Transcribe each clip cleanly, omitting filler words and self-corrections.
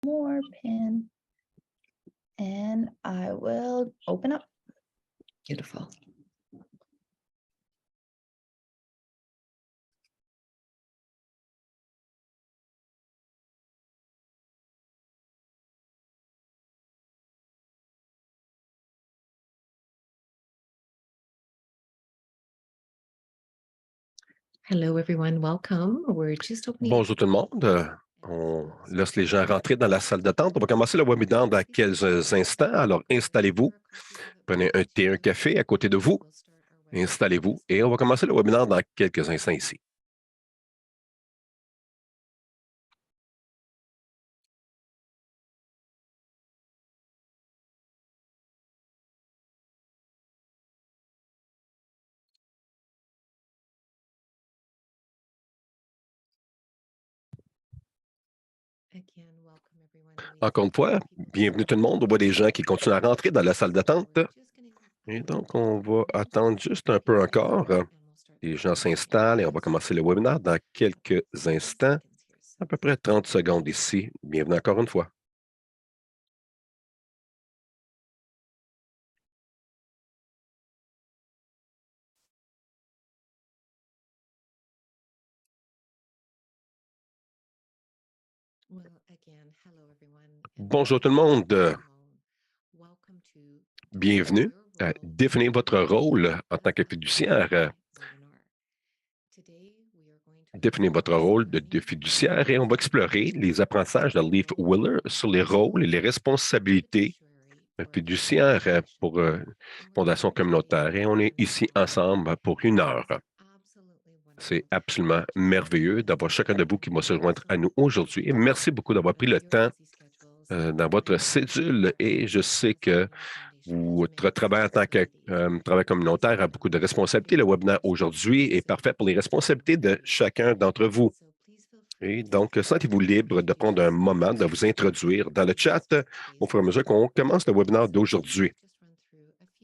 more pin, and I will open up. Beautiful. Hello, everyone. Welcome. We're just opening. Bonjour tout le monde. On laisse les gens rentrer dans la salle d'attente. On va commencer le webinaire dans quelques instants. Alors, installez-vous. Prenez un thé, un café à côté de vous. Installez-vous et on va commencer le webinaire dans quelques instants ici. Encore une fois, bienvenue tout le monde. On voit des gens qui continuent à rentrer dans la salle d'attente. Et donc, on va attendre juste un peu encore. Les gens s'installent et on va commencer le webinaire dans quelques instants. À peu près 30 secondes ici. Bienvenue encore une fois. Bonjour tout le monde. Bienvenue à définir votre rôle en tant que fiduciaire. Définir votre rôle de fiduciaire et on va explorer les apprentissages de Leif Willer sur les rôles et les responsabilités fiduciaires pour Fondation communautaire. Et on est ici ensemble pour 1 heure. C'est absolument merveilleux d'avoir chacun de vous qui va se joindre à nous aujourd'hui. Et merci beaucoup d'avoir pris le temps dans votre cédule. Et je sais que votre travail en tant que travail communautaire a beaucoup de responsabilités. Le webinaire aujourd'hui est parfait pour les responsabilités de chacun d'entre vous. Et donc, sentez-vous libre de prendre un moment de vous introduire dans le chat au fur et à mesure qu'on commence le webinaire d'aujourd'hui.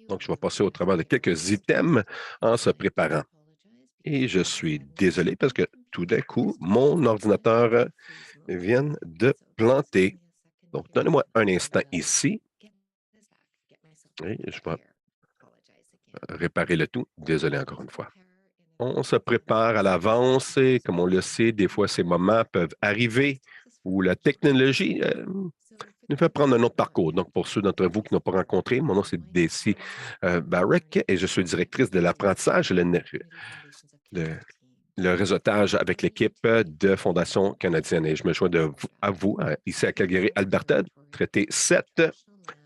Donc, je vais passer au travers de quelques items en se préparant. Et je suis désolé parce que tout d'un coup, mon ordinateur vient de planter. Donc, donnez-moi un instant ici. Et je vais réparer le tout. Désolé encore une fois. On se prépare à l'avance et comme on le sait, des fois, ces moments peuvent arriver où la technologie nous fait prendre un autre parcours. Donc, pour ceux d'entre vous qui n'ont pas rencontré, mon nom, c'est Daisy Barrick et je suis directrice de l'apprentissage et le réseautage avec l'équipe de Fondation canadienne. Et je me joins à vous, ici à Calgary, Alberta, traité 7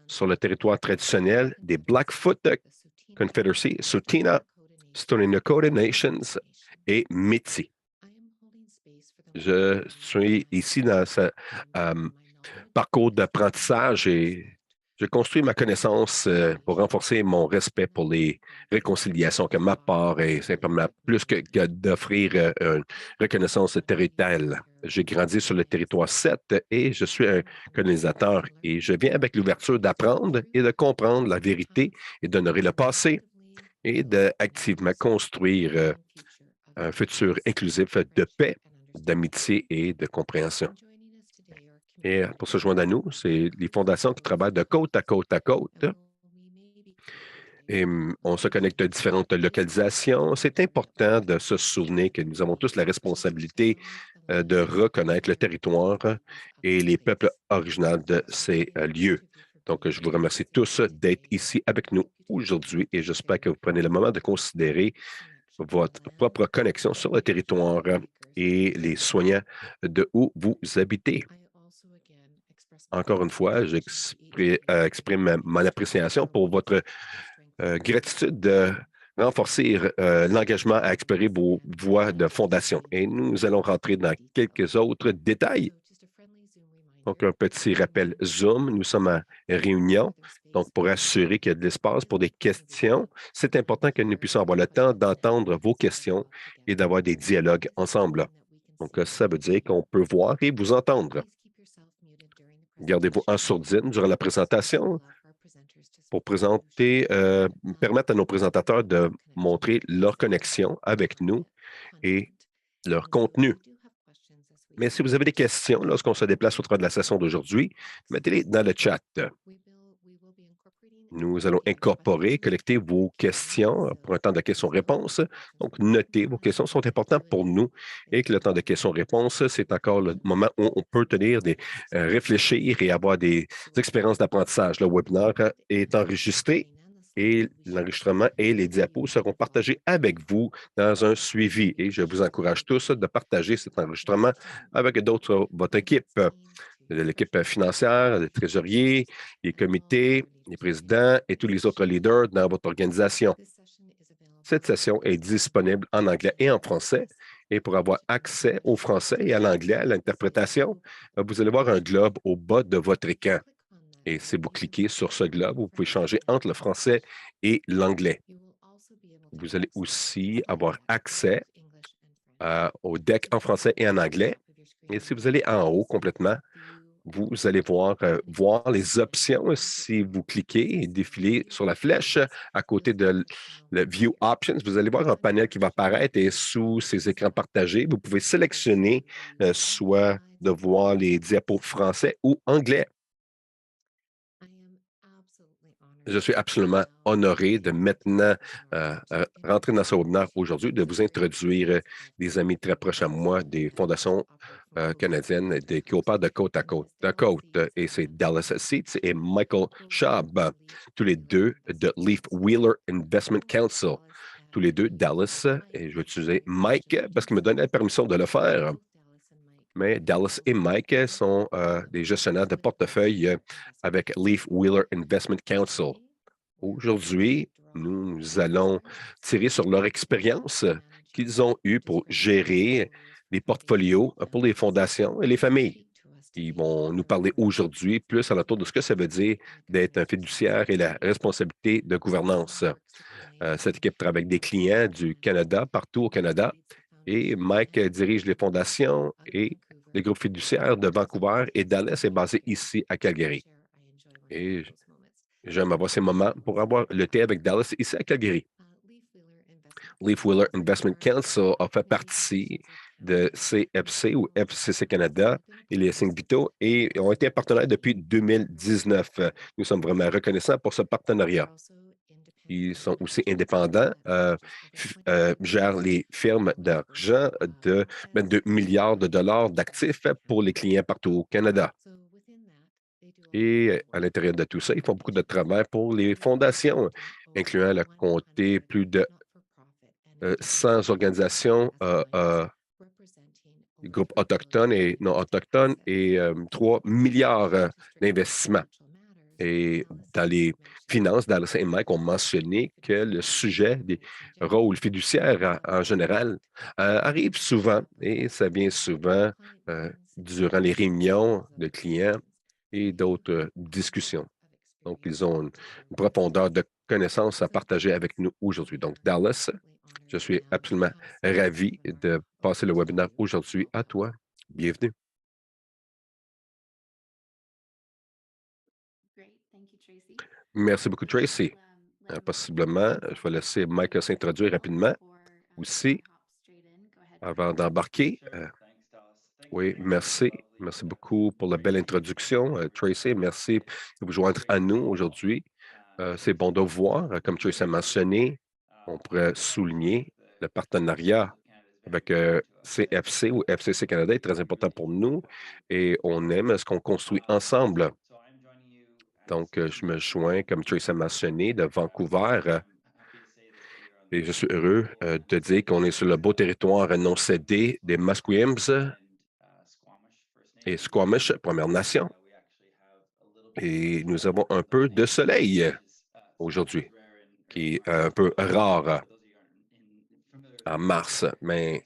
sur le territoire traditionnel des Blackfoot Confederacy, Tsuut'ina, Stoney Nakoda Nations et Métis. Je suis ici dans ce parcours d'apprentissage et je construis ma connaissance pour renforcer mon respect pour les réconciliations que ma part est simplement plus que d'offrir une reconnaissance territoriale. J'ai grandi sur le territoire 7 et je suis un colonisateur et je viens avec l'ouverture d'apprendre et de comprendre la vérité et d'honorer le passé et d'activement construire un futur inclusif de paix, d'amitié et de compréhension. Et pour se joindre à nous, c'est les fondations qui travaillent de côte à côte à côte. Et on se connecte à différentes localisations. C'est important de se souvenir que nous avons tous la responsabilité de reconnaître le territoire et les peuples originaux de ces lieux. Donc, je vous remercie tous d'être ici avec nous aujourd'hui et j'espère que vous prenez le moment de considérer votre propre connexion sur le territoire et les soignants de où vous habitez. Encore une fois, j'exprime mon appréciation pour votre gratitude de renforcer l'engagement à explorer vos voies de fondation. Et nous allons rentrer dans quelques autres détails. Donc, un petit rappel Zoom, nous sommes en réunion. Donc, pour assurer qu'il y a de l'espace pour des questions, c'est important que nous puissions avoir le temps d'entendre vos questions et d'avoir des dialogues ensemble. Donc, ça veut dire qu'on peut voir et vous entendre. Gardez-vous en sourdine durant la présentation pour permettre à nos présentateurs de montrer leur connexion avec nous et leur contenu. Mais si vous avez des questions lorsqu'on se déplace au travers de la session d'aujourd'hui, mettez-les dans le chat. Nous allons incorporer, collecter vos questions pour un temps de questions-réponses. Donc, notez, vos questions sont importantes pour nous et que le temps de questions-réponses, c'est encore le moment où on peut réfléchir et avoir des expériences d'apprentissage. Le webinaire est enregistré et l'enregistrement et les diapos seront partagés avec vous dans un suivi. Et je vous encourage tous de partager cet enregistrement avec d'autres, votre équipe, de l'équipe financière, les trésoriers, les comités, les présidents et tous les autres leaders dans votre organisation. Cette session est disponible en anglais et en français. Et pour avoir accès au français et à l'anglais, à l'interprétation, vous allez voir un globe au bas de votre écran. Et si vous cliquez sur ce globe, vous pouvez changer entre le français et l'anglais. Vous allez aussi avoir accès au deck en français et en anglais. Et si vous allez en haut complètement, vous allez voir les options. Si vous cliquez et défilez sur la flèche à côté de le View Options, vous allez voir un panel qui va apparaître et sous ces écrans partagés, vous pouvez sélectionner soit de voir les diapos français ou anglais. Je suis absolument honoré de maintenant rentrer dans ce webinaire aujourd'hui, de vous introduire des amis très proches à moi, des fondations canadiennes qui opèrent de côte à côte. Et c'est Dallas Seats et Michael Schaub, tous les deux de Leaf Wheeler Investment Council. Tous les deux, Dallas, et je vais utiliser Mike parce qu'il me donnait la permission de le faire. Mais Dallas et Mike sont des gestionnaires de portefeuille avec Leaf Wheeler Investment Council. Aujourd'hui, nous allons tirer sur leur expérience qu'ils ont eue pour gérer les portfolios pour les fondations et les familles. Ils vont nous parler aujourd'hui plus à l'entour de ce que ça veut dire d'être un fiduciaire et la responsabilité de gouvernance. Cette équipe travaille avec des clients du Canada, partout au Canada, et Mike dirige les fondations et les groupes fiduciaires de Vancouver et Dallas est basé ici à Calgary. Et j'aime avoir ces moments pour avoir le thé avec Dallas ici à Calgary. Leaf Wheeler Investment Council a fait partie de CFC ou FCC Canada et les Cinq Vitaux et ont été partenaires depuis 2019. Nous sommes vraiment reconnaissants pour ce partenariat. Ils sont aussi indépendants, gèrent les firmes d'argent de 22 milliards de dollars d'actifs pour les clients partout au Canada. Et à l'intérieur de tout ça, ils font beaucoup de travail pour les fondations, incluant le comté plus de 100 organisations, groupes autochtones et non autochtones et 3 milliards d'investissements. Et dans les finances, Dallas et Mike ont mentionné que le sujet des rôles fiduciaires en général arrive souvent et ça vient souvent durant les réunions de clients et d'autres discussions. Donc, ils ont une profondeur de connaissances à partager avec nous aujourd'hui. Donc, Dallas, je suis absolument ravi de passer le webinaire aujourd'hui à toi. Bienvenue. Merci beaucoup, Tracy. Possiblement, je vais laisser Mike s'introduire rapidement aussi avant d'embarquer. Oui, merci. Merci beaucoup pour la belle introduction, Tracy. Merci de vous joindre à nous aujourd'hui. C'est bon de voir, comme Tracy a mentionné, on pourrait souligner le partenariat avec CFC ou FCC Canada est très important pour nous et on aime ce qu'on construit ensemble. Donc, je me joins, comme Tracy a mentionné, de Vancouver. Et je suis heureux de dire qu'on est sur le beau territoire non cédé des Musqueams et Squamish, Première Nation. Et nous avons un peu de soleil aujourd'hui, qui est un peu rare en mars, mais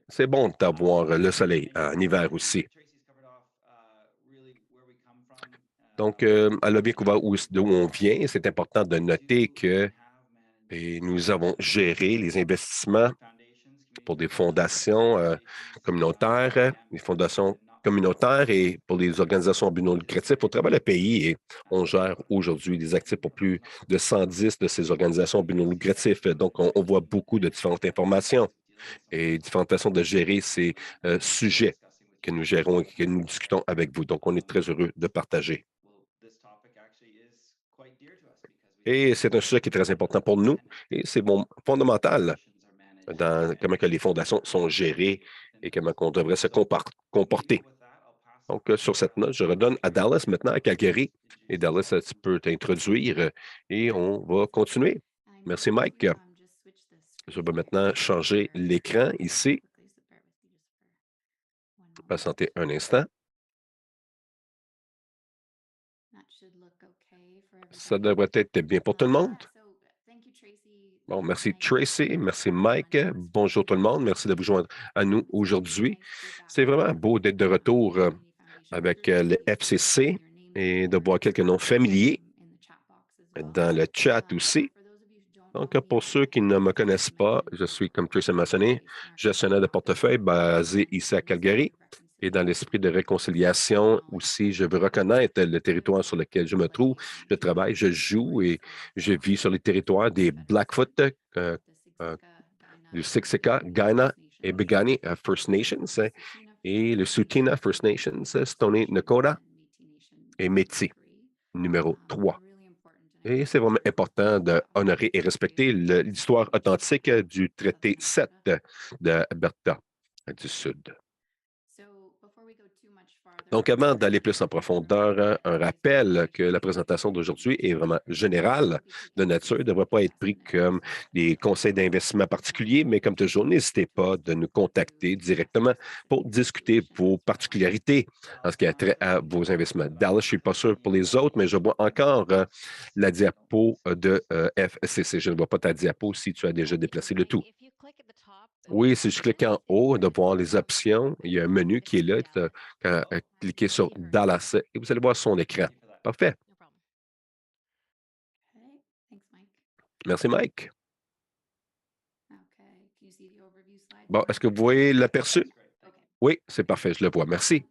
c'est bon d'avoir le soleil en hiver aussi. Donc, elle a bien couvert d'où on vient. C'est important de noter que nous avons géré les investissements pour des fondations communautaires, des fondations communautaires et pour les organisations à but non lucratif au travers du pays. Et on gère aujourd'hui des actifs pour plus de 110 de ces organisations à but non lucratif. Donc, on voit beaucoup de différentes informations et différentes façons de gérer ces sujets. que nous gérons et que nous discutons avec vous. Donc, on est très heureux de partager. Et c'est un sujet qui est très important pour nous et c'est fondamental dans comment que les fondations sont gérées et comment on devrait se comporter. Donc, sur cette note, je redonne à Dallas maintenant, à Calgary. Et Dallas, tu peux t'introduire et on va continuer. Merci, Mike. Je vais maintenant changer l'écran ici. Patientez un instant. Ça devrait être bien pour tout le monde. Bon, merci Tracy, merci Mike. Bonjour tout le monde, merci de vous joindre à nous aujourd'hui. C'est vraiment beau d'être de retour avec le FCC et de voir quelques noms familiers dans le chat aussi. Donc, pour ceux qui ne me connaissent pas, je suis, comme Tracy m'a mentionné, gestionnaire de portefeuille basé ici à Calgary. Et dans l'esprit de réconciliation aussi, je veux reconnaître le territoire sur lequel je me trouve. Je travaille, je joue et je vis sur les territoires des Blackfoot, du Siksika, Kainai et Piikani First Nations et le Tsuut'ina First Nations, Stoney Nakoda et Métis, numéro 3. Et c'est vraiment important d'honorer et respecter l'histoire authentique du traité 7 d'Alberta du Sud. Donc, avant d'aller plus en profondeur, un rappel que la présentation d'aujourd'hui est vraiment générale de nature, ne devrait pas être pris comme des conseils d'investissement particuliers, mais comme toujours, n'hésitez pas de nous contacter directement pour discuter vos particularités en ce qui a trait à vos investissements. Dallas, je ne suis pas sûr pour les autres, mais je vois encore la diapo de FCC. Je ne vois pas ta diapo si tu as déjà déplacé le tout. Oui, si je clique en haut de voir les options, il y a un menu qui est là. Cliquez sur Dallas et vous allez voir son écran. Parfait. Merci, Mike. Bon, est-ce que vous voyez l'aperçu? Oui, c'est parfait, je le vois. Merci.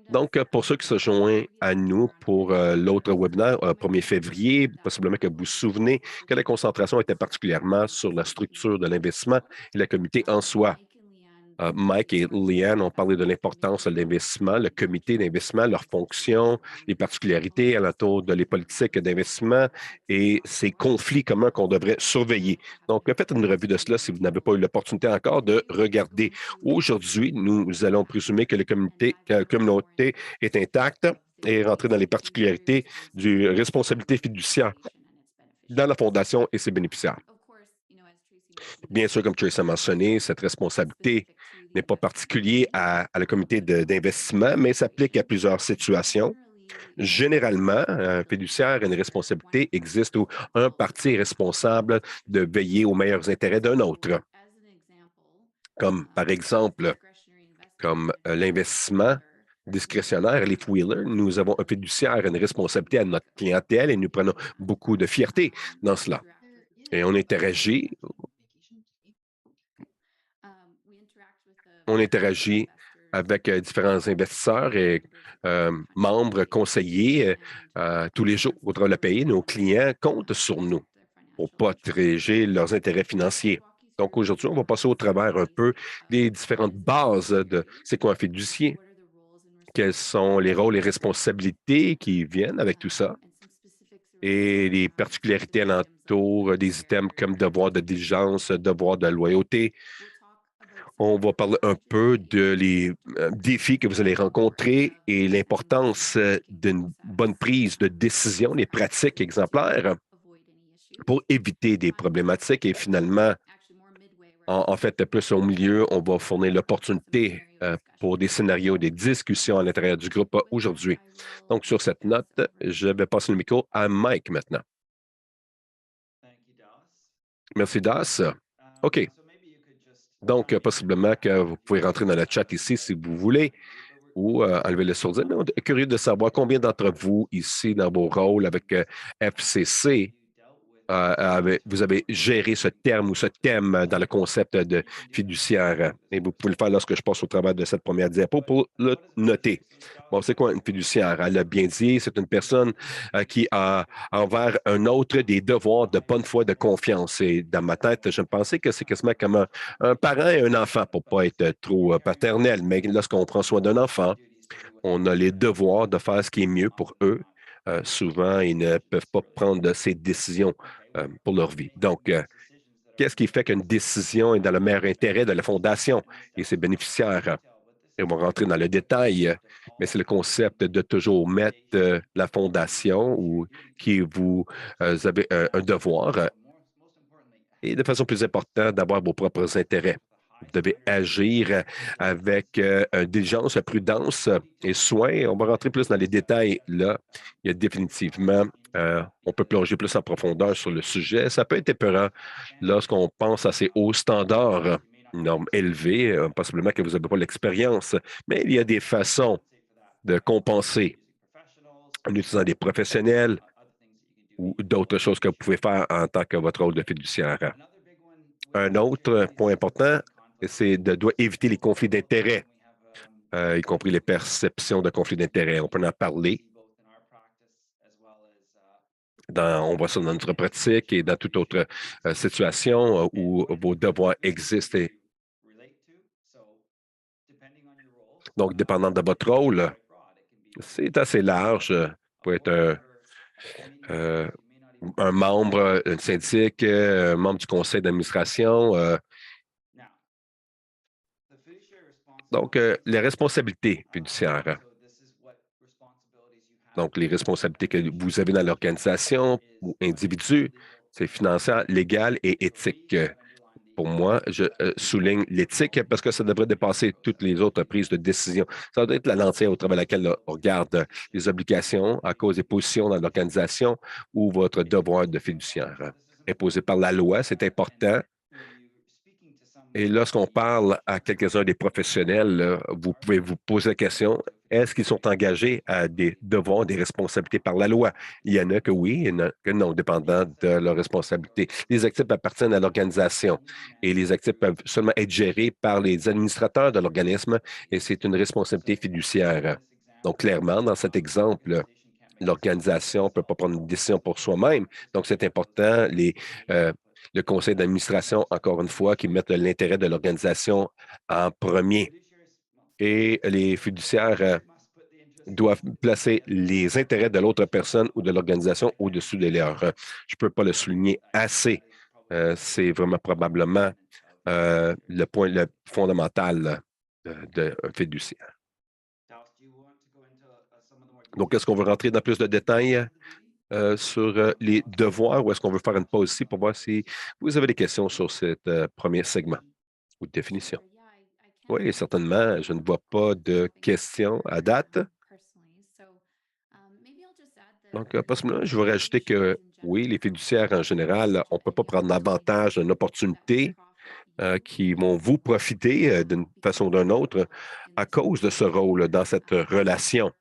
Donc, pour ceux qui se joignent à nous pour l'autre webinaire, 1er février, possiblement que vous vous souvenez que la concentration était particulièrement sur la structure de l'investissement et le comité en soi. Mike et Leanne ont parlé de l'importance de l'investissement, le comité d'investissement, leurs fonctions, les particularités alentour de les politiques d'investissement et ces conflits communs qu'on devrait surveiller. Donc, faites une revue de cela si vous n'avez pas eu l'opportunité encore de regarder. Aujourd'hui, nous allons présumer que la communauté est intacte et rentrer dans les particularités du responsabilité fiduciaire dans la fondation et ses bénéficiaires. Bien sûr, comme Tracy a mentionné, cette responsabilité n'est pas particulière à le comité d'investissement, mais s'applique à plusieurs situations. Généralement, un fiduciaire a une responsabilité existe où un parti est responsable de veiller aux meilleurs intérêts d'un autre. Comme par exemple, comme l'investissement discrétionnaire, les Wheeler, nous avons un fiduciaire, une responsabilité à notre clientèle et nous prenons beaucoup de fierté dans cela. Et on interagit avec différents investisseurs et membres, conseillers tous les jours au travers le pays. Nos clients comptent sur nous pour protéger leurs intérêts financiers. Donc, aujourd'hui, on va passer au travers un peu des différentes bases de c'est quoi un fiduciaire, quels sont les rôles et responsabilités qui viennent avec tout ça et les particularités alentour des items comme devoir de diligence, devoir de loyauté. On va parler un peu les défis que vous allez rencontrer et l'importance d'une bonne prise de décision, les pratiques exemplaires pour éviter des problématiques. Et finalement, en fait, plus au milieu, on va fournir l'opportunité pour des scénarios, des discussions à l'intérieur du groupe aujourd'hui. Donc, sur cette note, je vais passer le micro à Mike maintenant. Merci, Das. OK. Donc, possiblement que vous pouvez rentrer dans le chat ici si vous voulez ou enlever le sourdine. On est curieux de savoir combien d'entre vous ici dans vos rôles avec FCC vous avez géré ce terme ou ce thème dans le concept de fiduciaire. Et vous pouvez le faire lorsque je passe au travers de cette première diapo pour le noter. Bon, c'est quoi une fiduciaire? Elle a bien dit, c'est une personne qui a envers un autre des devoirs de bonne foi, de confiance. Et dans ma tête, je pensais que c'est quasiment comme un parent et un enfant, pour ne pas être trop paternel. Mais lorsqu'on prend soin d'un enfant, on a les devoirs de faire ce qui est mieux pour eux. Souvent, ils ne peuvent pas prendre ces décisions pour leur vie. Donc, qu'est-ce qui fait qu'une décision est dans le meilleur intérêt de la fondation et ses bénéficiaires? Et on va rentrer dans le détail, mais c'est le concept de toujours mettre la fondation ou qui vous avez un devoir et de façon plus importante, d'avoir vos propres intérêts. Vous devez agir avec diligence, prudence et soin. On va rentrer plus dans les détails là. Il y a définitivement, on peut plonger plus en profondeur sur le sujet. Ça peut être épeurant lorsqu'on pense à ces hauts standards, normes élevées, possiblement que vous n'avez pas l'expérience, mais il y a des façons de compenser en utilisant des professionnels ou d'autres choses que vous pouvez faire en tant que votre rôle de fiduciaire. Un autre point important, c'est de doit éviter les conflits d'intérêts, y compris les perceptions de conflits d'intérêts. On peut en parler. On voit ça dans notre pratique et dans toute autre situation où vos devoirs existent. Donc, dépendant de votre rôle, c'est assez large. Vous pouvez être un membre, un syndic, un membre du conseil d'administration. Donc, les responsabilités fiduciaires. Donc, les responsabilités que vous avez dans l'organisation ou individu, c'est financière, légale et éthique. Pour moi, je souligne l'éthique parce que ça devrait dépasser toutes les autres prises de décision. Ça doit être la lentille au travers de laquelle on regarde les obligations à cause des positions dans l'organisation ou votre devoir de fiduciaire. Imposé par la loi, c'est important. Et lorsqu'on parle à quelques-uns des professionnels, là, vous pouvez vous poser la question, est-ce qu'ils sont engagés à des devoirs, des responsabilités par la loi? Il y en a que oui, il y en a que non, dépendant de leurs responsabilités. Les actifs appartiennent à l'organisation et les actifs peuvent seulement être gérés par les administrateurs de l'organisme et c'est une responsabilité fiduciaire. Donc, clairement, dans cet exemple, l'organisation ne peut pas prendre une décision pour soi-même. Donc, c'est important. Le conseil d'administration, encore une fois, qui mettent l'intérêt de l'organisation en premier. Et les fiduciaires doivent placer les intérêts de l'autre personne ou de l'organisation au-dessus de leurs. Je ne peux pas le souligner assez. C'est vraiment probablement le point fondamental d'un fiduciaire. Donc, est-ce qu'on veut rentrer dans plus de détails sur les devoirs ou est-ce qu'on veut faire une pause ici pour voir si vous avez des questions sur ce premier segment ou définition? Oui, certainement. Je ne vois pas de questions à date. Donc, possiblement, je vais rajouter que oui, les fiduciaires en général, on ne peut pas prendre avantage d'une opportunité qui vont vous profiter d'une façon ou d'une autre à cause de ce rôle dans cette relation.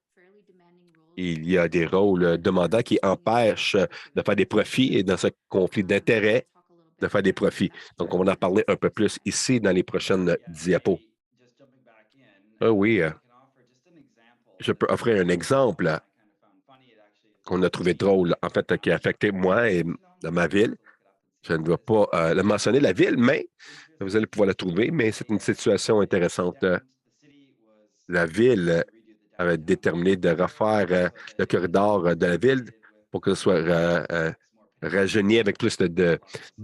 Il y a des rôles demandants qui empêchent de faire des profits et dans ce conflit d'intérêts, de faire des profits. Donc, on va en parler un peu plus ici dans les prochaines diapos. Oui, je peux offrir un exemple qu'on a trouvé drôle, en fait, qui a affecté moi et dans ma ville. Je ne dois pas le mentionner, la ville, mais vous allez pouvoir la trouver, mais c'est une situation intéressante. La ville avait déterminé de refaire le corridor de la ville pour que ce soit rajeuni avec plus de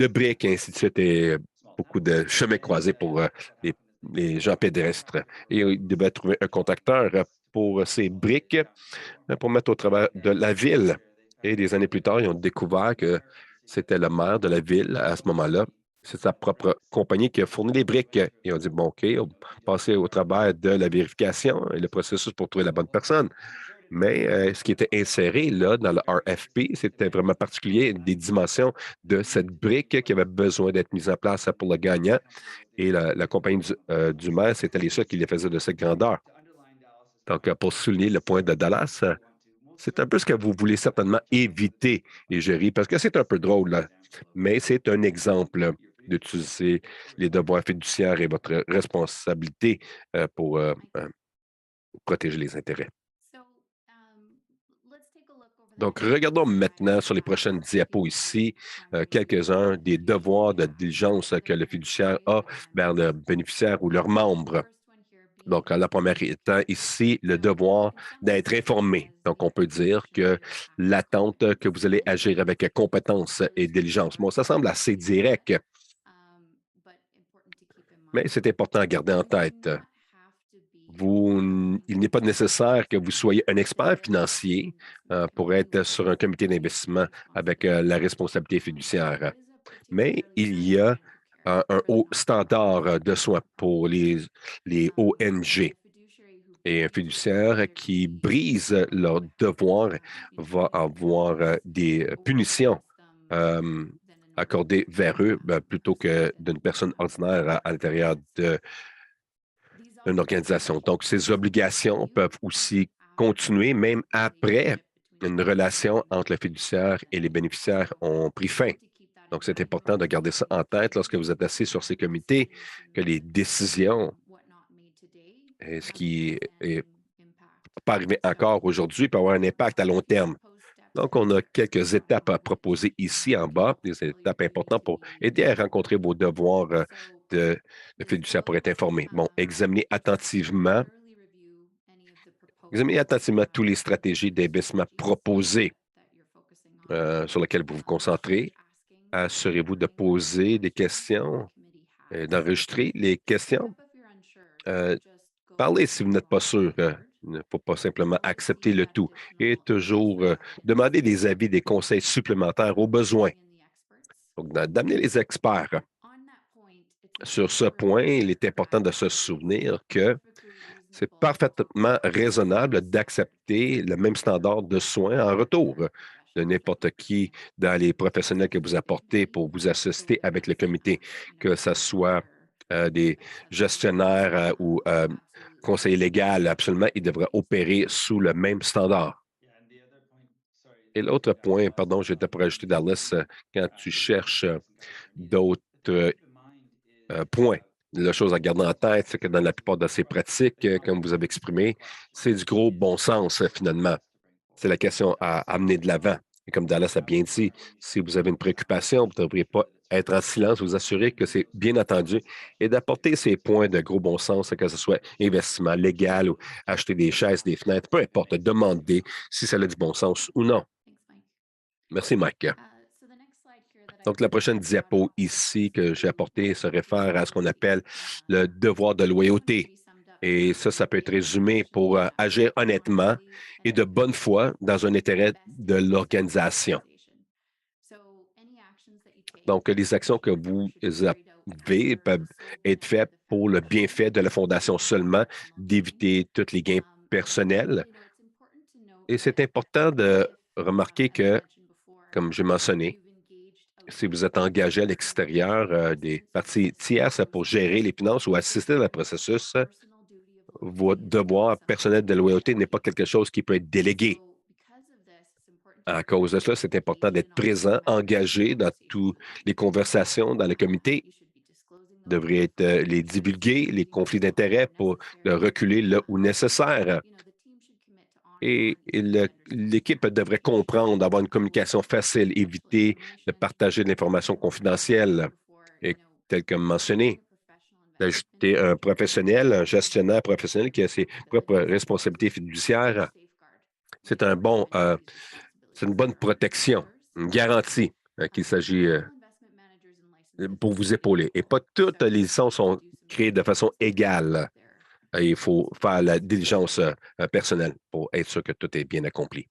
briques et ainsi de suite et beaucoup de chemins croisés pour les gens pédestres. Et ils devaient trouver un contacteur pour ces briques pour mettre au travers de la ville. Et des années plus tard, ils ont découvert que c'était le maire de la ville à ce moment-là. C'est sa propre compagnie qui a fourni les briques. Et on dit, bon, OK, on va passer au travers de la vérification et le processus pour trouver la bonne personne. Mais ce qui était inséré là dans le RFP, c'était vraiment particulier, des dimensions de cette brique qui avait besoin d'être mise en place pour le gagnant. Et la compagnie du maire, c'était les seuls qui les faisaient de cette grandeur. Donc, pour souligner le point de Dallas, C'est un peu ce que vous voulez certainement éviter, les jurys, parce que c'est un peu drôle, là, mais c'est un exemple d'utiliser les devoirs fiduciaires et votre responsabilité pour protéger les intérêts. Donc, regardons maintenant sur les prochaines diapos ici quelques-uns des devoirs de diligence que le fiduciaire a vers le bénéficiaire ou leurs membres. Donc, la première étant ici le devoir d'être informé. Donc, on peut dire que l'attente que vous allez agir avec compétence et diligence. Bon, ça semble assez direct, mais c'est important à garder en tête. Il n'est pas nécessaire que vous soyez un expert financier pour être sur un comité d'investissement avec la responsabilité fiduciaire. Mais il y a un haut standard de soins pour les ONG. Et un fiduciaire qui brise leur devoir va avoir des punitions euh, accordées vers eux plutôt que d'une personne ordinaire à l'intérieur d'une organisation. Donc, ces obligations peuvent aussi continuer même après une relation entre le fiduciaire et les bénéficiaires ont pris fin. Donc, c'est important de garder ça en tête lorsque vous êtes assis sur ces comités, que les décisions, et ce qui est pas arrivé encore aujourd'hui, peut avoir un impact à long terme. Donc, on a quelques étapes à proposer ici en bas, des étapes importantes pour aider à rencontrer vos devoirs de fiduciaire pour être informé. Bon, examinez attentivement toutes les stratégies d'investissement proposées sur lesquelles vous vous concentrez. Assurez-vous de poser des questions, d'enregistrer les questions. Parlez si vous n'êtes pas sûr. Il ne faut pas simplement accepter le tout et toujours demander des avis, des conseils supplémentaires au besoin. Donc, d'amener les experts. Sur ce point, il est important de se souvenir que c'est parfaitement raisonnable d'accepter le même standard de soins en retour de n'importe qui dans les professionnels que vous apportez pour vous assister avec le comité, que ce soit des gestionnaires ou conseillers légaux, absolument, ils devraient opérer sous le même standard. Et l'autre point, pardon, j'étais pour ajouter, Dallas, quand tu cherches d'autres points, la chose à garder en tête, c'est que dans la plupart de ces pratiques, comme vous avez exprimé, c'est du gros bon sens, finalement. C'est la question à amener de l'avant. Et comme Dallas a bien dit, si vous avez une préoccupation, vous ne devriez pas être en silence, vous assurer que c'est bien entendu et d'apporter ces points de gros bon sens, que ce soit investissement légal ou acheter des chaises, des fenêtres, peu importe, demander si ça a du bon sens ou non. Merci, Mike. Donc, la prochaine diapo ici que j'ai apportée se réfère à ce qu'on appelle le devoir de loyauté. Et ça peut être résumé pour agir honnêtement et de bonne foi dans un intérêt de l'organisation. Donc, les actions que vous avez peuvent être faites pour le bienfait de la Fondation seulement, d'éviter tous les gains personnels. Et c'est important de remarquer que, comme j'ai mentionné, si vous êtes engagé à l'extérieur des parties tierces pour gérer les finances ou assister dans le processus, votre devoir personnel de loyauté n'est pas quelque chose qui peut être délégué. À cause de cela, c'est important d'être présent, engagé dans toutes les conversations dans le comité. Vous devriez être, les divulguer, les conflits d'intérêts pour le reculer là où nécessaire. Et l'équipe devrait comprendre, avoir une communication facile, éviter de partager de l'information confidentielle. Et tel que mentionné, d'ajouter un professionnel, un gestionnaire professionnel qui a ses propres responsabilités fiduciaires, c'est c'est une bonne protection, une garantie qu'il s'agit pour vous épauler. Et pas toutes les licences sont créées de façon égale. Il faut faire la diligence personnelle pour être sûr que tout est bien accompli.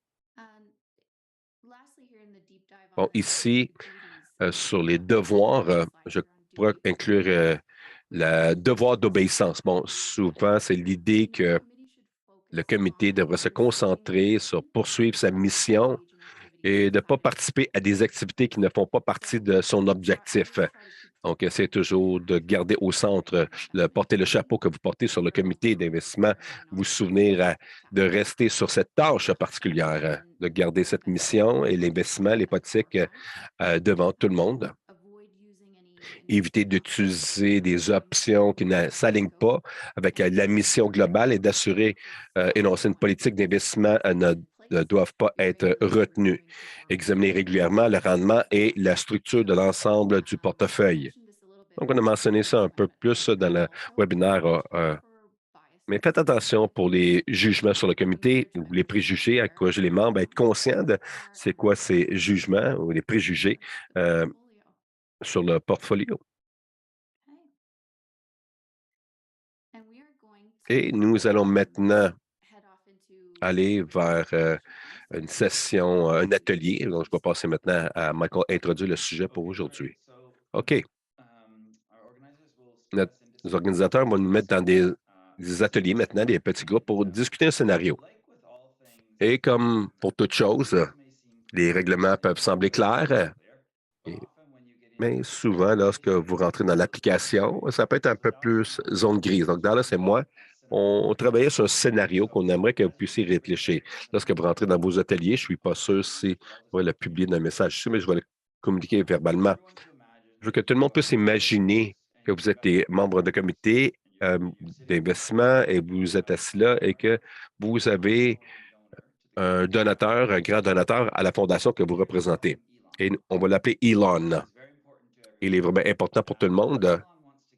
Bon, ici, sur les devoirs, je pourrais inclure le devoir d'obéissance. Bon, souvent, c'est l'idée que le comité devrait se concentrer sur poursuivre sa mission et de ne pas participer à des activités qui ne font pas partie de son objectif. Donc, essayez toujours de garder au centre, porter le chapeau que vous portez sur le comité d'investissement, vous souvenir de rester sur cette tâche particulière, de garder cette mission et l'investissement, l'hypothèque devant tout le monde. Éviter d'utiliser des options qui ne s'alignent pas avec la mission globale et d'assurer, énoncer une politique d'investissement ne doivent pas être retenues. Examiner régulièrement le rendement et la structure de l'ensemble du portefeuille. Donc, on a mentionné ça un peu plus dans le webinaire, mais faites attention pour les jugements sur le comité ou les préjugés, encourager les membres à être conscients de c'est quoi ces jugements ou les préjugés sur le portfolio. Et nous allons maintenant aller vers une session, un atelier. Donc, je vais passer maintenant à Michael introduire le sujet pour aujourd'hui. OK. Nos organisateurs vont nous mettre dans des ateliers maintenant, des petits groupes pour discuter un scénario. Et comme pour toute chose, les règlements peuvent sembler clairs, mais souvent, lorsque vous rentrez dans l'application, ça peut être un peu plus zone grise. Donc, dans là, c'est moi. On travaillait sur un scénario qu'on aimerait que vous puissiez réfléchir. Lorsque vous rentrez dans vos ateliers, je ne suis pas sûr si je vais le publier dans le message ici, mais je vais le communiquer verbalement. Je veux que tout le monde puisse imaginer que vous êtes des membres de comité d'investissement et vous êtes assis là et que vous avez un donateur, un grand donateur à la fondation que vous représentez. Et on va l'appeler Elon. Il est vraiment important pour tout le monde.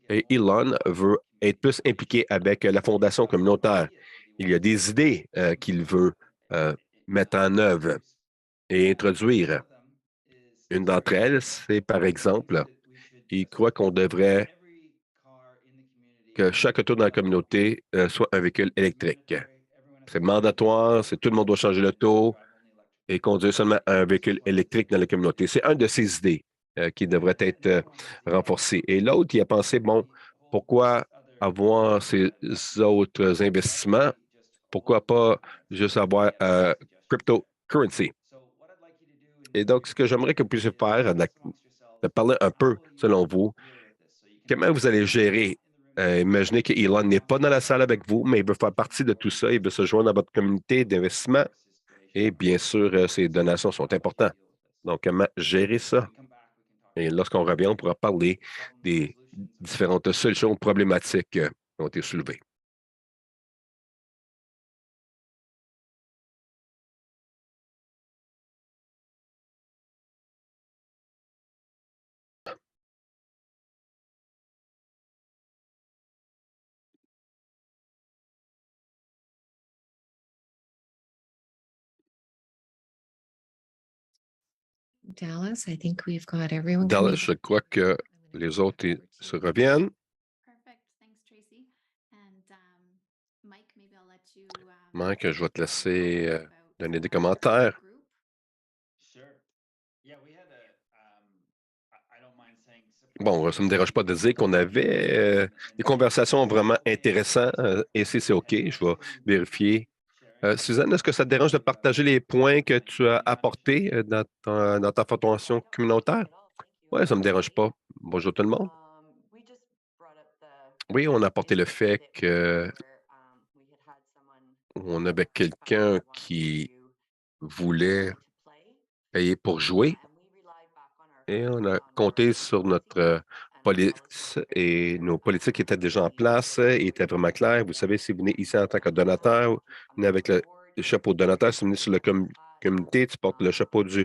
Et Elon veut être plus impliqué avec la fondation communautaire. Il y a des idées qu'il veut mettre en œuvre et introduire. Une d'entre elles, c'est par exemple, il croit qu'on devrait que chaque auto dans la communauté soit un véhicule électrique. C'est mandatoire, c'est tout le monde doit changer l'auto et conduire seulement un véhicule électrique dans la communauté. C'est une de ces idées qui devrait être renforcée. Et l'autre, il a pensé, bon, pourquoi avoir ces autres investissements? Pourquoi pas juste avoir cryptocurrency? Et donc, ce que j'aimerais que vous puissiez faire, de parler un peu, selon vous, comment vous allez gérer? Imaginez que Elon n'est pas dans la salle avec vous, mais il veut faire partie de tout ça, il veut se joindre à votre communauté d'investissement et bien sûr, ces donations sont importantes. Donc, comment gérer ça? Et lorsqu'on revient, on pourra parler des différentes solutions problématiques qui ont été soulevées. Dallas, I think we've got everyone Dallas, coming. je crois que les autres se reviennent. Mike, je vais te laisser donner des commentaires. Bon, ça ne me dérange pas de dire qu'on avait des conversations vraiment intéressantes et si c'est OK, je vais vérifier. Suzanne, est-ce que ça te dérange de partager les points que tu as apportés dans ta formation communautaire? Oui, ça ne me dérange pas. Bonjour tout le monde. Oui, on a apporté le fait qu'on avait quelqu'un qui voulait payer pour jouer et on a compté sur notre police et nos politiques étaient déjà en place, étaient vraiment claires. Vous savez, si vous venez ici en tant que donateur, vous venez avec le chapeau de donateur, si vous venez sur le comité, tu portes le chapeau du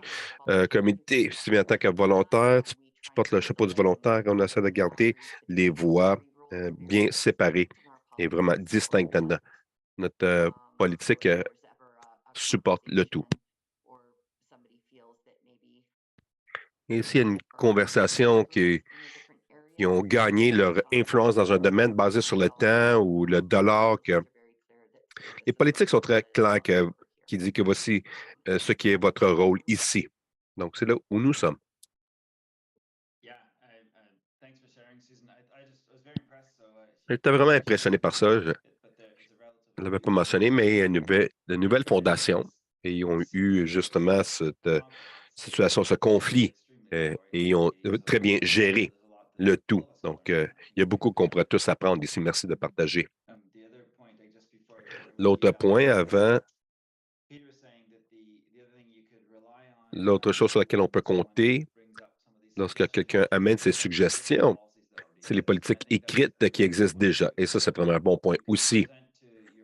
comité. Si tu viens en tant que volontaire, tu portes le chapeau du volontaire. On essaie de garder les voix bien séparées et vraiment distinctes là-dedans. Notre politique supporte le tout. Et s'il y a une conversation qui ont gagné leur influence dans un domaine basé sur le temps ou le dollar, les politiques sont très claires qui disent que voici ce qui est votre rôle ici. Donc, c'est là où nous sommes. J'étais vraiment impressionné par ça. Je ne l'avais pas mentionné, mais il y a de nouvelles fondations et ils ont eu justement cette situation, ce conflit et ils ont très bien géré. le tout. Donc, il y a beaucoup qu'on pourrait tous apprendre ici. Merci de partager. L'autre point avant, l'autre chose sur laquelle on peut compter lorsque quelqu'un amène ses suggestions, c'est les politiques écrites qui existent déjà. Et ça, c'est vraiment un bon point aussi.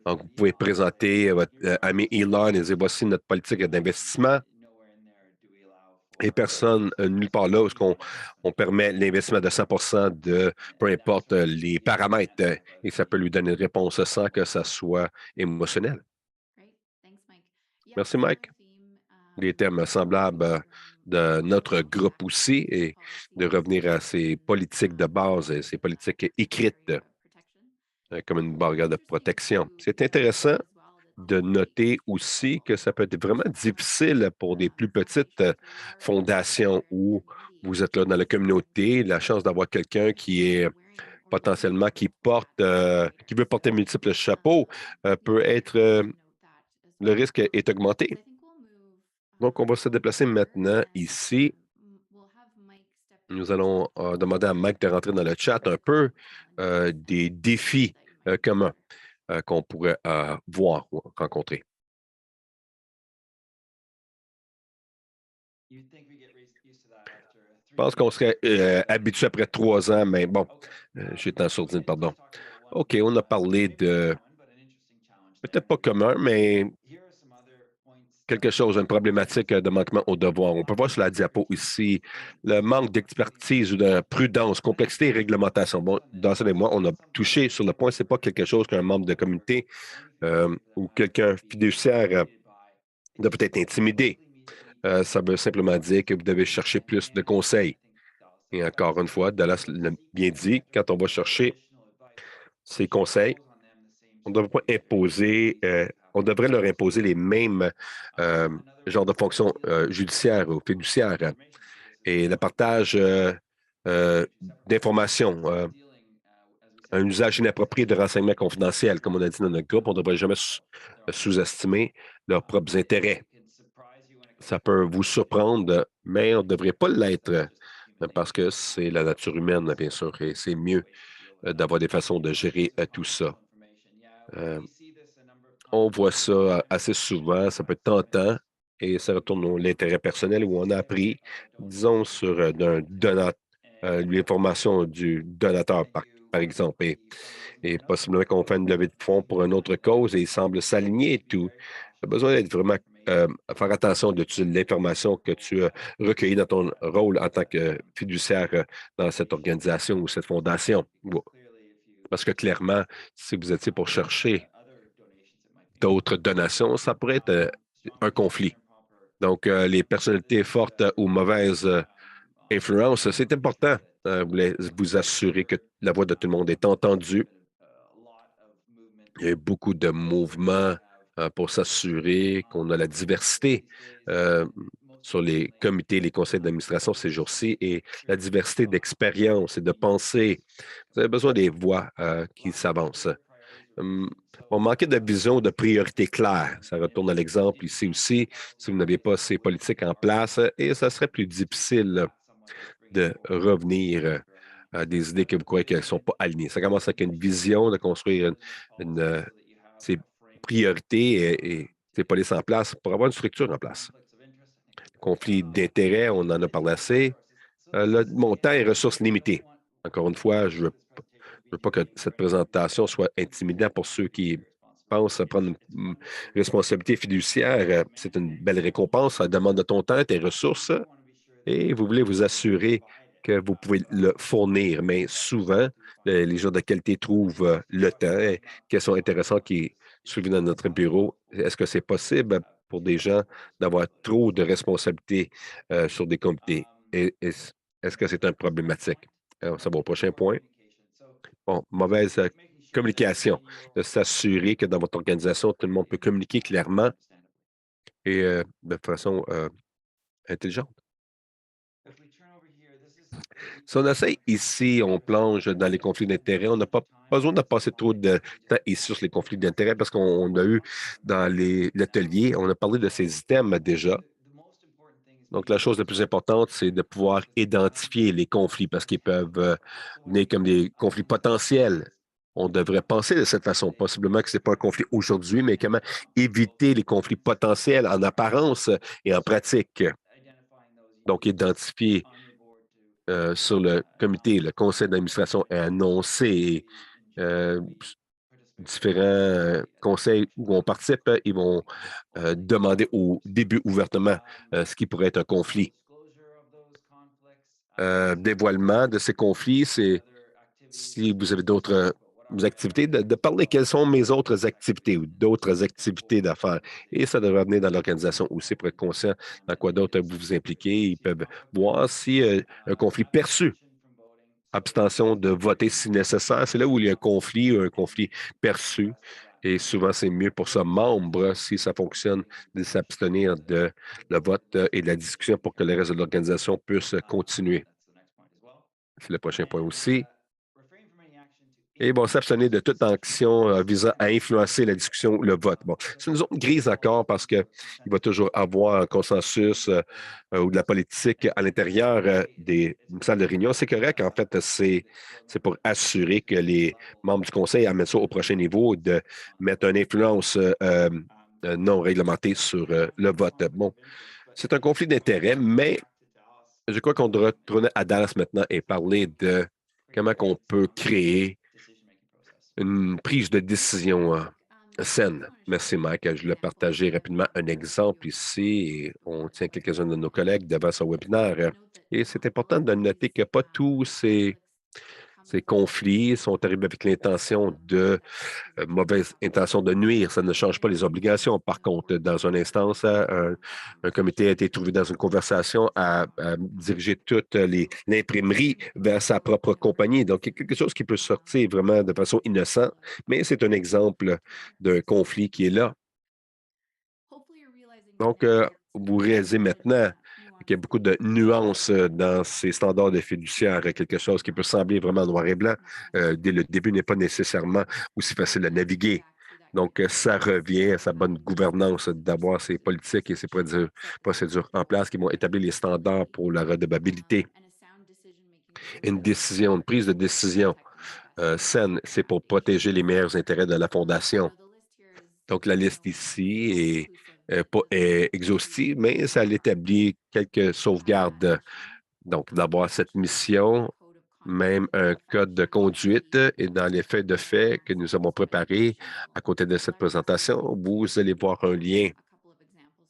Donc, vous pouvez présenter à votre ami Elon et dire, voici notre politique d'investissement. Et personne, nulle part là, où on permet l'investissement de 100 de peu importe les paramètres, et ça peut lui donner une réponse sans que ça soit émotionnel. Merci, Mike. Des thèmes semblables de notre groupe aussi et de revenir à ces politiques de base, et ces politiques écrites comme une barrière de protection. C'est intéressant de noter aussi que ça peut être vraiment difficile pour des plus petites fondations où vous êtes là dans la communauté, la chance d'avoir quelqu'un qui est potentiellement qui veut porter multiples chapeaux peut être, le risque est augmenté. Donc, on va se déplacer maintenant ici. Nous allons demander à Mike de rentrer dans le chat un peu des défis communs qu'on pourrait voir ou rencontrer. Je pense qu'on serait habitué après 3 ans, mais bon, j'étais en sourdine, pardon. OK, on a parlé de, peut-être pas commun, mais quelque chose, une problématique de manquement au devoir. On peut voir sur la diapo ici le manque d'expertise ou de prudence, complexité et réglementation. Bon, dans ce moi, on a touché sur le point, c'est pas quelque chose qu'un membre de communauté ou quelqu'un fiduciaire doit peut-être intimider. Ça veut simplement dire que vous devez chercher plus de conseils. Et encore une fois, Dallas l'a bien dit, quand on va chercher ces conseils, on ne devrait pas imposer, on devrait leur imposer les mêmes genres de fonctions judiciaires ou fiduciaires et le partage euh, d'informations, un usage inapproprié de renseignements confidentiels, comme on a dit dans notre groupe, on ne devrait jamais sous-estimer leurs propres intérêts. Ça peut vous surprendre, mais on ne devrait pas l'être parce que c'est la nature humaine, bien sûr, et c'est mieux d'avoir des façons de gérer tout ça. On voit ça assez souvent, ça peut être tentant et ça retourne à l'intérêt personnel où on a appris, disons, sur l'information du donateur, par exemple, et possiblement qu'on fait une levée de fonds pour une autre cause et il semble s'aligner et tout. Tu as besoin d'être vraiment à faire attention de l'information que tu as recueillie dans ton rôle en tant que fiduciaire dans cette organisation ou cette fondation. Bon. Parce que clairement, si vous étiez pour chercher d'autres donations, ça pourrait être un conflit. Donc, les personnalités fortes ou mauvaises influences, c'est important. Vous assurer que la voix de tout le monde est entendue. Il y a beaucoup de mouvements pour s'assurer qu'on a la diversité sur les comités, les conseils d'administration ces jours-ci et la diversité d'expérience et de pensée. Vous avez besoin des voix qui s'avancent. On manquait de vision, de priorité claire. Ça retourne à l'exemple ici aussi, si vous n'aviez pas ces politiques en place, et ça serait plus difficile de revenir à des idées que vous croyez qu'elles ne sont pas alignées. Ça commence avec une vision de construire ces priorités et ces polices en place pour avoir une structure en place. Conflit d'intérêts, on en a parlé assez. Le montant et ressources limitées. Encore une fois, je ne veux pas que cette présentation soit intimidante pour ceux qui pensent à prendre une responsabilité fiduciaire. C'est une belle récompense. Ça demande de ton temps, tes ressources, et vous voulez vous assurer que vous pouvez le fournir. Mais souvent, les gens de qualité trouvent le temps qui sont intéressants, qui suivent dans notre bureau. Est-ce que c'est possible pour des gens d'avoir trop de responsabilités sur des comités? Est-ce que c'est un problématique? Alors, ça va au prochain point. Bon, mauvaise communication. De s'assurer que dans votre organisation, tout le monde peut communiquer clairement et de façon intelligente. Si on essaie ici, on plonge dans les conflits d'intérêts, on n'a pas besoin de passer trop de temps ici sur les conflits d'intérêts parce qu'on a eu dans l'atelier, on a parlé de ces items déjà. Donc, la chose la plus importante, c'est de pouvoir identifier les conflits parce qu'ils peuvent venir comme des conflits potentiels. On devrait penser de cette façon. Possiblement que ce n'est pas un conflit aujourd'hui, mais comment éviter les conflits potentiels en apparence et en pratique. Donc, identifier sur le comité, le conseil d'administration est annoncé. Différents conseils où on participe, ils vont demander au début ouvertement ce qui pourrait être un conflit. Dévoilement de ces conflits, c'est si vous avez d'autres activités, de parler quelles sont mes autres activités ou d'autres activités d'affaires. Et ça devrait venir dans l'organisation aussi pour être conscient dans quoi d'autre vous vous impliquez. Ils peuvent voir si un conflit perçu, abstention de voter si nécessaire. C'est là où il y a un conflit perçu. Et souvent, c'est mieux pour ce membre, si ça fonctionne, de s'abstenir de le vote et de la discussion pour que le reste de l'organisation puisse continuer. C'est le prochain point aussi. Et bon, s'abstenir de toute action visant à influencer la discussion ou le vote. Bon, c'est une zone grise encore parce qu'il va toujours avoir un consensus ou de la politique à l'intérieur des salles de réunion. C'est correct, en fait, c'est pour assurer que les membres du conseil amènent ça au prochain niveau, de mettre une influence non réglementée sur le vote. Bon, c'est un conflit d'intérêts, mais je crois qu'on doit retourner à Dallas maintenant et parler de comment on peut créer une prise de décision saine. Merci, Mike. Je voulais partager rapidement un exemple ici. Et on tient quelques-uns de nos collègues devant ce webinaire. Et c'est important de noter que pas tous ces conflits sont arrivés avec l'intention de mauvaise intention de nuire. Ça ne change pas les obligations. Par contre, dans une instance, un comité a été trouvé dans une conversation à diriger toute l'imprimerie vers sa propre compagnie. Donc, il y a quelque chose qui peut sortir vraiment de façon innocente, mais c'est un exemple d'un conflit qui est là. Donc, vous réalisez maintenant qu'il y a beaucoup de nuances dans ces standards de fiduciaire, quelque chose qui peut sembler vraiment noir et blanc. Dès le début n'est pas nécessairement aussi facile à naviguer. Donc, ça revient à sa bonne gouvernance d'avoir ces politiques et ces procédures en place qui vont établir les standards pour la redevabilité. Une prise de décision saine, c'est pour protéger les meilleurs intérêts de la fondation. Donc, la liste ici est pas est exhaustive, mais ça établit quelques sauvegardes. Donc, d'avoir cette mission, même un code de conduite et dans les faits de fait que nous avons préparés à côté de cette présentation, vous allez voir un lien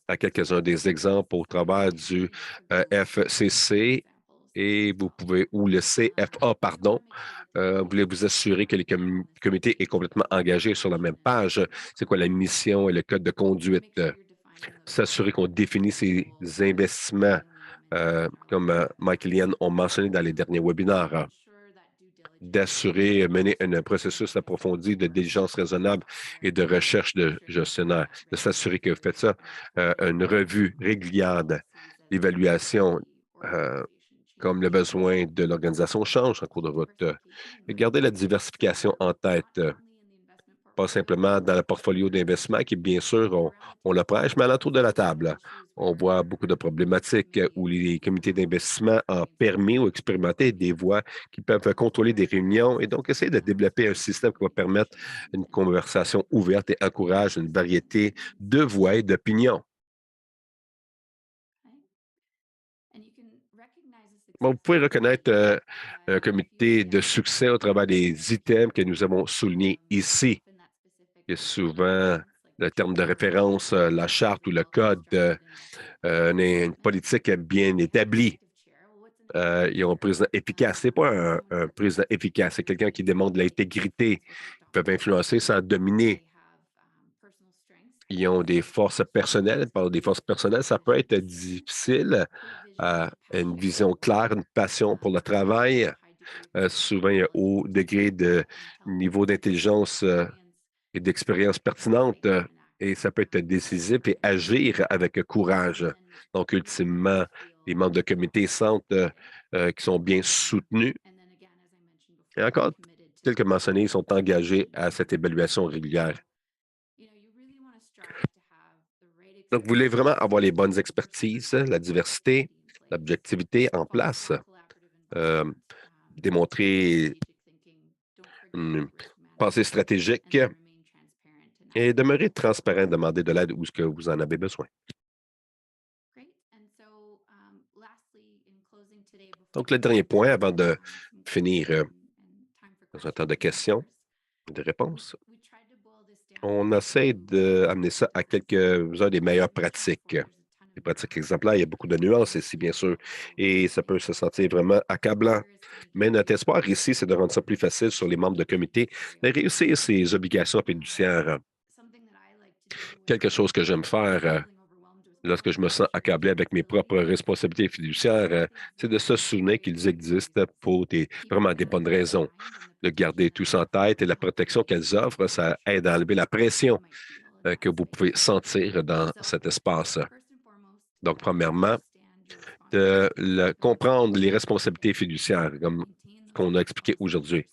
à quelques-uns des exemples au travers du FCC et vous pouvez, ou le CFA, pardon, voulez vous assurer que le comité est complètement engagé sur la même page. C'est quoi la mission et le code de conduite? S'assurer qu'on définit ces investissements, comme Mike et Liane ont mentionné dans les derniers webinaires, d'assurer, mener un processus approfondi de diligence raisonnable et de recherche de gestionnaire, de s'assurer que vous faites ça, une revue régulière d'évaluation, comme le besoin de l'organisation change en cours de route. Et gardez la diversification en tête, pas simplement dans le portfolio d'investissement qui, bien sûr, on le prêche, mais à l'entour de la table. On voit beaucoup de problématiques où les comités d'investissement ont permis ou expérimenté des voies qui peuvent contrôler des réunions et donc essayer de développer un système qui va permettre une conversation ouverte et encourage une variété de voix et d'opinions. Bon, vous pouvez reconnaître un comité de succès au travers des items que nous avons soulignés ici. Il y a souvent le terme de référence, la charte ou le code, une politique bien établie. Ils ont un président efficace. Ce n'est pas un président efficace, c'est quelqu'un qui demande de l'intégrité. Ils peuvent influencer sans dominer. Ils ont des forces personnelles. Par des forces personnelles, ça peut être difficile. Une vision claire, une passion pour le travail. Souvent, il y a haut degré de niveau d'intelligence et d'expérience pertinente et ça peut être décisif et agir avec courage. Donc, ultimement, les membres de comité sentent qu'ils sont bien soutenus. Et encore, tel que mentionné, ils sont engagés à cette évaluation régulière. Donc, vous voulez vraiment avoir les bonnes expertises, la diversité, l'objectivité en place, euh, démontrer une pensée stratégique et demeurer transparent, demander de l'aide où ce que vous en avez besoin. Donc, le dernier point avant de finir dans un temps de questions et de réponses, on essaie d'amener ça à quelques-uns des meilleures pratiques. Les pratiques exemplaires, il y a beaucoup de nuances ici, bien sûr, et ça peut se sentir vraiment accablant. Mais notre espoir ici, c'est de rendre ça plus facile sur les membres de comité de réussir ces obligations fiduciaires. Quelque chose que j'aime faire lorsque je me sens accablé avec mes propres responsabilités fiduciaires, c'est de se souvenir qu'ils existent pour vraiment des bonnes raisons. De garder tous en tête et la protection qu'elles offrent, ça aide à enlever la pression que vous pouvez sentir dans cet espace. Donc, premièrement, comprendre les responsabilités fiduciaires, comme qu'on a expliqué aujourd'hui.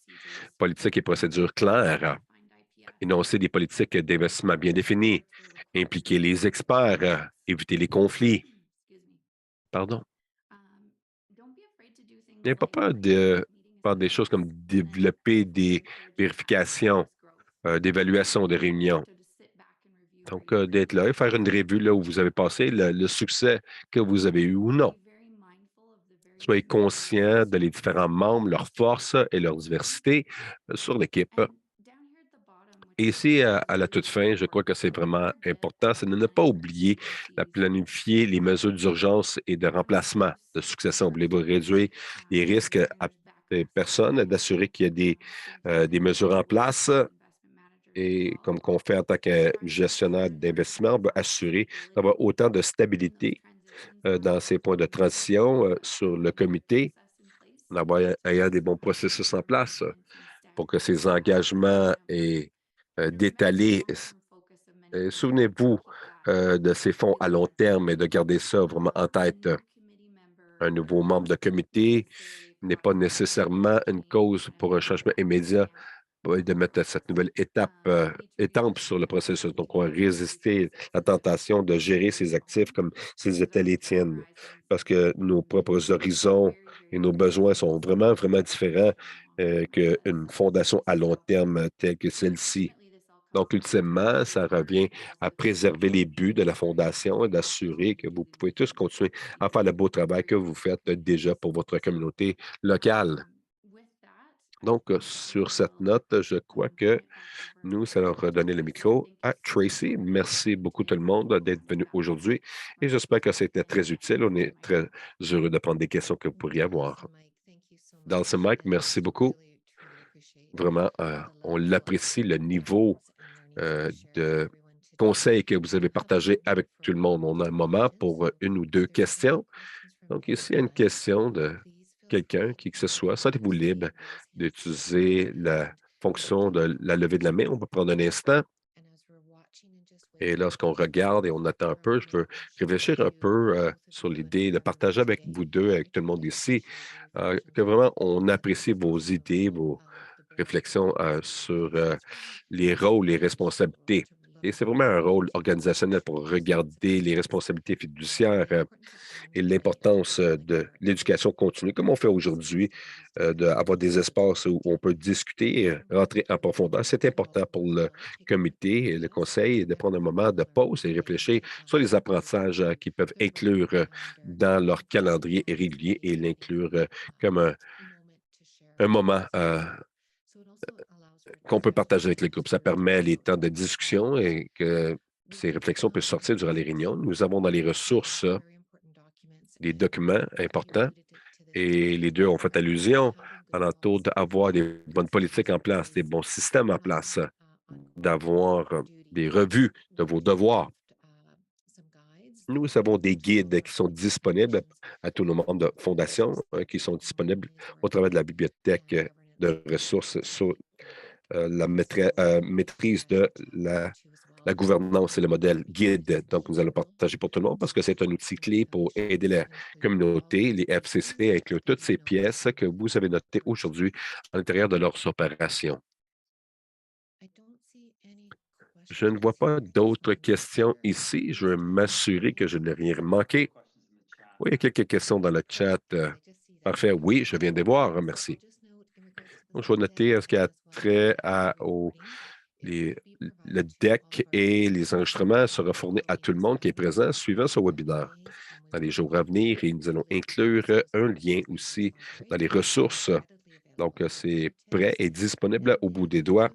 Politique et procédures claires, énoncer des politiques d'investissement bien définies, impliquer les experts, éviter les conflits. Pardon. N'ayez pas peur de faire des choses comme développer des vérifications, d'évaluation de réunions. Donc, d'être là et faire une revue là où vous avez passé, le succès que vous avez eu ou non. Soyez conscient de les différents membres, leurs forces et leur diversité sur l'équipe. Et ici, à la toute fin, je crois que c'est vraiment important, c'est de ne pas oublier de planifier les mesures d'urgence et de remplacement de succession. Voulez-vous réduire les risques à des personnes, d'assurer qu'il y a des mesures en place et comme qu'on fait en tant que gestionnaire d'investissement, on va assurer d'avoir autant de stabilité dans ces points de transition sur le comité, d'avoir ayant des bons processus en place pour que ces engagements et d'étaler. Souvenez-vous de ces fonds à long terme et de garder ça vraiment en tête. Un nouveau membre de comité n'est pas nécessairement une cause pour un changement immédiat de mettre cette nouvelle étape sur le processus. Donc, on va résister à la tentation de gérer ses actifs comme s'ils étaient les tiennes, parce que nos propres horizons et nos besoins sont vraiment, vraiment différents qu'une fondation à long terme telle que celle-ci. Donc, ultimement, ça revient à préserver les buts de la fondation et d'assurer que vous pouvez tous continuer à faire le beau travail que vous faites déjà pour votre communauté locale. Donc, sur cette note, je crois que nous allons redonner le micro à Tracy. Merci beaucoup tout le monde d'être venu aujourd'hui et j'espère que c'était très utile. On est très heureux de prendre des questions que vous pourriez avoir. Dans ce mic, merci beaucoup. Vraiment, on l'apprécie, le niveau de conseils que vous avez partagés avec tout le monde. On a un moment pour une ou deux questions. Donc, ici, il y a une question de quelqu'un, qui que ce soit. Sentez-vous libre d'utiliser la fonction de la levée de la main. On va prendre un instant. Et lorsqu'on regarde et on attend un peu, je veux réfléchir un peu sur l'idée de partager avec vous deux, avec tout le monde ici, que vraiment on apprécie vos idées, vos réflexions sur les rôles, les responsabilités. Et c'est vraiment un rôle organisationnel pour regarder les responsabilités fiduciaires et l'importance de l'éducation continue, comme on fait aujourd'hui, d'avoir des espaces où on peut discuter et rentrer en profondeur. C'est important pour le comité et le conseil de prendre un moment de pause et réfléchir sur les apprentissages qu'ils peuvent inclure dans leur calendrier régulier et l'inclure comme un moment qu'on peut partager avec le groupe. Ça permet les temps de discussion et que ces réflexions peuvent sortir durant les réunions. Nous avons dans les ressources des documents importants et les deux ont fait allusion alentour d'avoir des bonnes politiques en place, des bons systèmes en place, d'avoir des revues de vos devoirs. Nous avons des guides qui sont disponibles à tous nos membres de fondation, qui sont disponibles au travers de la bibliothèque de ressources sur la maîtrise de la gouvernance et le modèle guide. Donc, nous allons partager pour tout le monde parce que c'est un outil clé pour aider la communauté, les FCC, à inclure toutes ces pièces que vous avez notées aujourd'hui à l'intérieur de leurs opérations. Je ne vois pas d'autres questions ici. Je veux m'assurer que je n'ai rien manqué. Oui, il y a quelques questions dans le chat. Parfait. Oui, je viens de voir. Merci. Donc, je vais noter ce qui a trait le deck et les enregistrements sera fournis à tout le monde qui est présent suivant ce webinaire. Dans les jours à venir, et nous allons inclure un lien aussi dans les ressources. Donc, c'est prêt et disponible au bout des doigts.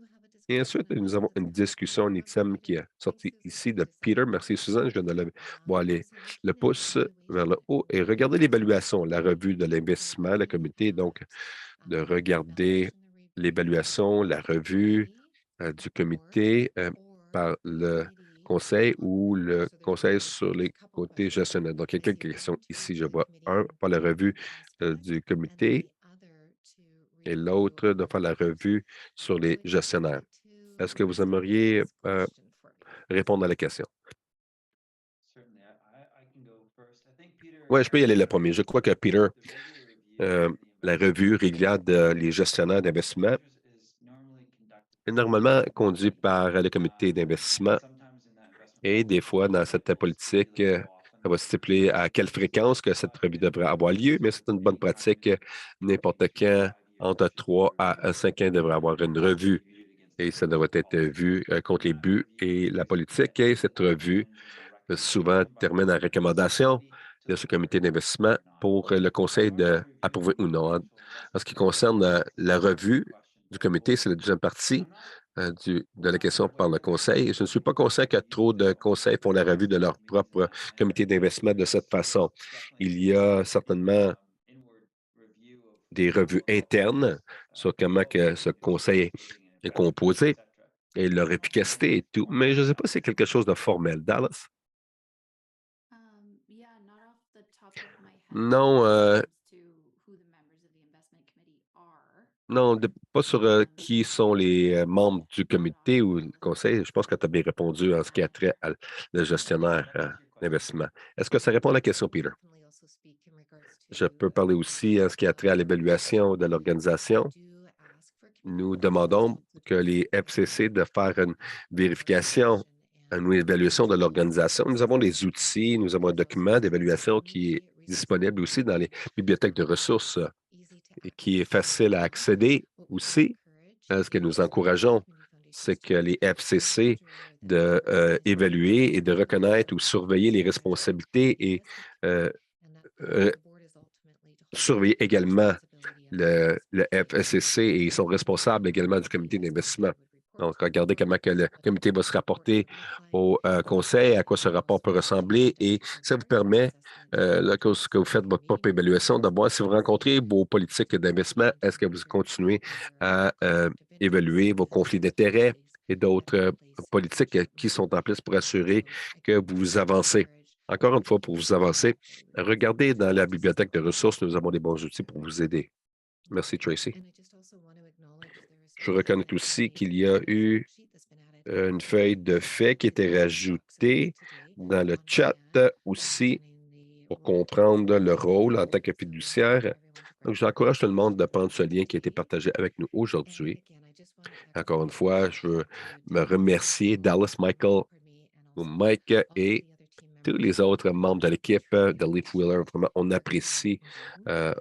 Et ensuite, nous avons une discussion, un item qui est sorti ici de Peter. Merci, Suzanne. Je viens de voir le pouce vers le haut et regarder l'évaluation, la revue de l'investissement, le comité. Donc, de regarder l'évaluation, la revue du comité par le conseil ou le conseil sur les côtés gestionnaires. Donc, il y a quelques questions ici. Je vois un par la revue du comité et l'autre de faire la revue sur les gestionnaires. Est-ce que vous aimeriez répondre à la question? Oui, je peux y aller le premier. Je crois que Peter, la revue régulière des gestionnaires d'investissement est normalement conduite par le comité d'investissement et des fois, dans cette politique, ça va stipuler à quelle fréquence que cette revue devrait avoir lieu, mais c'est une bonne pratique. N'importe quand, entre 3 à 5 ans, il devrait avoir une revue et ça devrait être vu contre les buts et la politique. Et cette revue souvent termine en recommandation de ce comité d'investissement pour le conseil d'approuver ou non. En ce qui concerne la revue du comité, c'est la deuxième partie de la question par le conseil. Je ne suis pas conscient que trop de conseils font la revue de leur propre comité d'investissement de cette façon. Il y a certainement des revues internes sur comment que ce conseil est composé et leur efficacité et tout, mais je ne sais pas si c'est quelque chose de formel. Dallas? Non, non, pas sur qui sont les membres du comité ou le conseil. Je pense que tu as bien répondu en ce qui a trait à le gestionnaire d'investissement. Est-ce que ça répond à la question, Peter? Je peux parler aussi en ce qui a trait à l'évaluation de l'organisation. Nous demandons que les FCC de faire une vérification, une évaluation de l'organisation. Nous avons des outils, nous avons un document d'évaluation qui est disponible aussi dans les bibliothèques de ressources et qui est facile à accéder aussi. Ce que nous encourageons, c'est que les FCC d'évaluer et de reconnaître ou surveiller les responsabilités et euh, surveiller également le FSCC et ils sont responsables également du comité d'investissement. Donc, regardez comment que le comité va se rapporter au conseil, à quoi ce rapport peut ressembler et ça vous permet, lorsque vous faites votre propre évaluation, de voir si vous rencontrez vos politiques d'investissement, est-ce que vous continuez à évaluer vos conflits d'intérêts et d'autres politiques qui sont en place pour assurer que vous avancez. Encore une fois, pour vous avancer, regardez dans la bibliothèque de ressources, nous avons des bons outils pour vous aider. Merci, Tracy. Je reconnais aussi qu'il y a eu une feuille de fait qui était rajoutée dans le chat aussi pour comprendre le rôle en tant que fiduciaire. Donc, j'encourage tout le monde de prendre ce lien qui a été partagé avec nous aujourd'hui. Encore une fois, je veux me remercier Dallas, Michael, Mike et tous les autres membres de l'équipe de Leaf Wheeler. Vraiment, on apprécie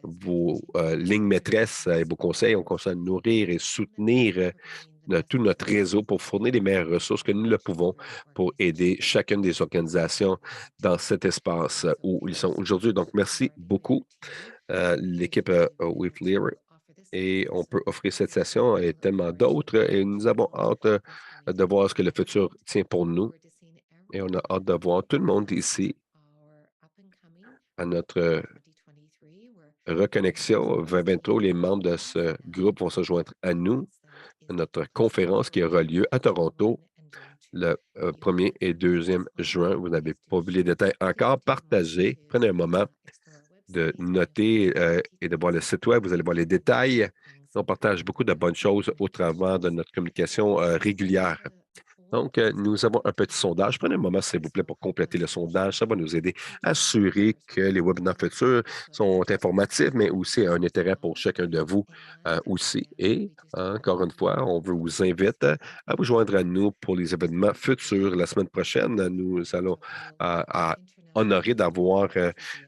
vos lignes maîtresses et vos conseils. On conseille de nourrir et soutenir tout notre réseau pour fournir les meilleures ressources que nous le pouvons pour aider chacune des organisations dans cet espace où ils sont aujourd'hui. Donc, merci beaucoup, l'équipe Leaf Wheeler. Et on peut offrir cette session et tellement d'autres. Et nous avons hâte de voir ce que le futur tient pour nous. Et on a hâte de voir tout le monde ici à notre reconnexion 2023. Les membres de ce groupe vont se joindre à nous, à notre conférence qui aura lieu à Toronto le 1er et 2e juin. Vous n'avez pas vu les détails encore. Partagez, prenez un moment de noter et de voir le site web. Vous allez voir les détails. On partage beaucoup de bonnes choses au travers de notre communication régulière. Donc, nous avons un petit sondage. Prenez un moment, s'il vous plaît, pour compléter le sondage. Ça va nous aider à assurer que les webinaires futurs sont informatifs, mais aussi un intérêt pour chacun de vous aussi. Et encore une fois, on vous invite à vous joindre à nous pour les événements futurs. La semaine prochaine, nous allons à honorer d'avoir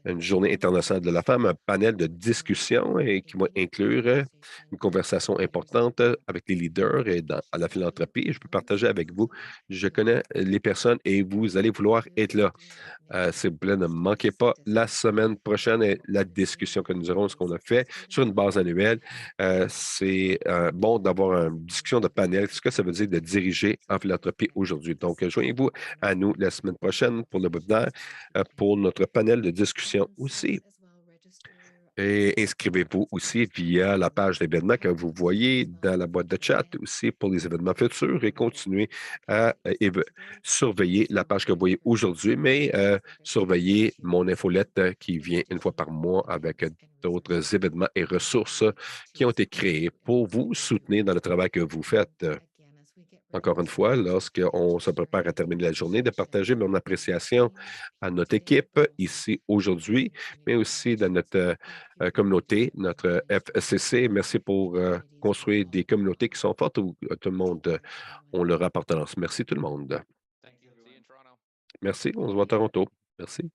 une journée internationale de la femme, un panel de discussion et qui va inclure une conversation importante avec les leaders et à la philanthropie. Je peux partager avec vous. Je connais les personnes et vous allez vouloir être là. S'il vous plaît, ne manquez pas la semaine prochaine et la discussion que nous aurons, ce qu'on a fait sur une base annuelle. C'est bon d'avoir une discussion de panel, ce que ça veut dire de diriger en philanthropie aujourd'hui. Donc, joignez-vous à nous la semaine prochaine pour le webinaire, pour notre panel de discussion aussi. Et inscrivez-vous aussi via la page d'événements que vous voyez dans la boîte de chat aussi pour les événements futurs et continuez à surveiller la page que vous voyez aujourd'hui, mais surveillez mon infolette qui vient une fois par mois avec d'autres événements et ressources qui ont été créés pour vous soutenir dans le travail que vous faites. Encore une fois, lorsqu'on se prépare à terminer la journée, de partager mon appréciation à notre équipe ici aujourd'hui, mais aussi dans notre communauté, notre FCC. Merci pour construire des communautés qui sont fortes où tout le monde a leur appartenance. Merci tout le monde. Merci, on se voit à Toronto. Merci.